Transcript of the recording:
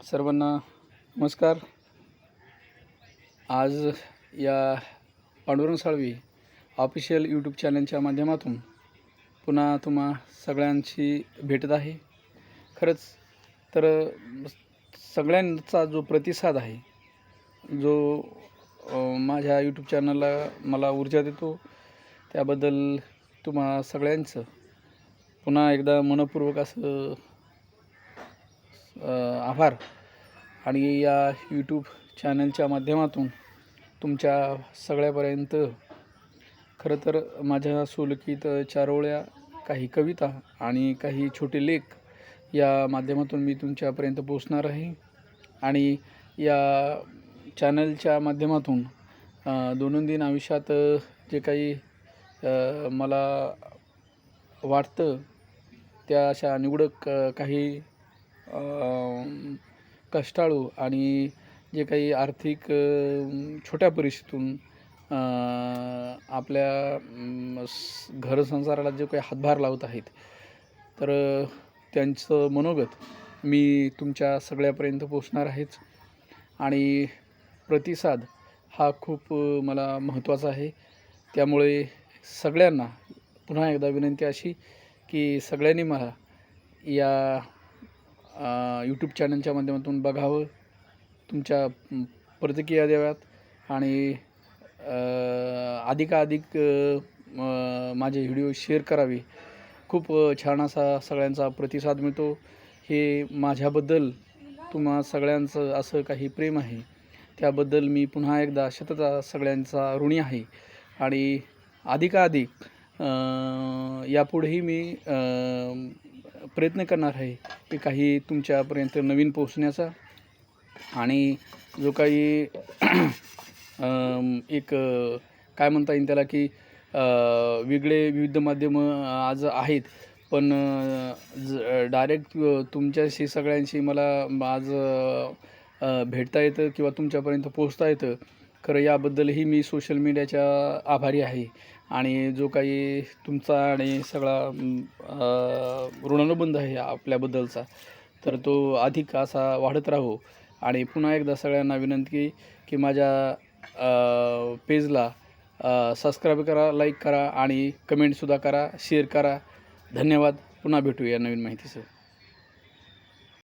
सर्वांना नमस्कार. आज या पांडुरंग साळवी ऑफिशियल यूट्यूब चॅनलच्या माध्यमातून पुन्हा तुम्हा सगळ्यांशी भेटत आहे. खरंच तर सगळ्यांचा जो प्रतिसाद आहे, जो माझ्या यूट्यूब चॅनलला मला ऊर्जा देतो, त्याबद्दल तुम्हा सगळ्यांचं पुन्हा एकदा मनपूर्वक असं आभार. आणि या यूट्यूब चॅनलच्या माध्यमातून तुमच्या सगळ्यापर्यंत खरं तर माझ्या सुलिखित चारोळ्या, काही कविता आणि काही छोटे लेख या माध्यमातून मी तुमच्यापर्यंत पोचणार आहे. आणि या चॅनलच्या माध्यमातून दैनंदिन आयुष्यात जे काही मला वाटतं त्या अशा निवडक काही कष्टाळू आणि जे काही आर्थिक छोट्या परिस्थितीतून आपल्या घरसंसाराला जे काही हातभार लावत आहेत, तर त्यांचं मनोगत मी तुमच्या सगळ्यापर्यंत पोचणार आहेच. आणि प्रतिसाद हा खूप मला महत्त्वाचा आहे. त्यामुळे सगळ्यांना पुन्हा एकदा विनंती अशी की सगळ्यांनी मला या यूट्यूब चॅनलच्या माध्यमातून बघावं, तुमच्या प्रतिक्रिया द्याव्यात आणि अधिकाधिक माझे व्हिडिओ शेअर करावे. खूप छान असा सगळ्यांचा प्रतिसाद मिळतो. हे माझ्याबद्दल तुम्हा सगळ्यांचं असं काही प्रेम आहे, त्याबद्दल मी पुन्हा एकदा शतता सगळ्यांचा ऋणी आहे. आणि अधिकाधिक यापुढेही मी प्रयत्न करणार आहे की काही तुमच्यापर्यंत नवीन पोहोचण्याचा. आणि जो काही एक काय म्हणता येईल त्याला की वेगळे विविध माध्यमं आज आहेत, पण डायरेक्ट तुमच्याशी सगळ्यांशी मला आज भेटता येतं किंवा तुमच्यापर्यंत पोचता येतं. खरं याबद्दलही मी सोशल मीडियाच्या आभारी आहे. आणि जो काही तुमचा आणि सगळा ऋणानुबंध आहे आपल्याबद्दलचा, तर तो अधिक असा वाढत राहो. आणि पुन्हा एकदा सगळ्यांना विनंती की माझ्या पेजला सबस्क्राईब करा, लाईक करा आणि कमेंटसुद्धा करा, शेअर करा. धन्यवाद. पुन्हा भेटूया नवीन माहितीसह.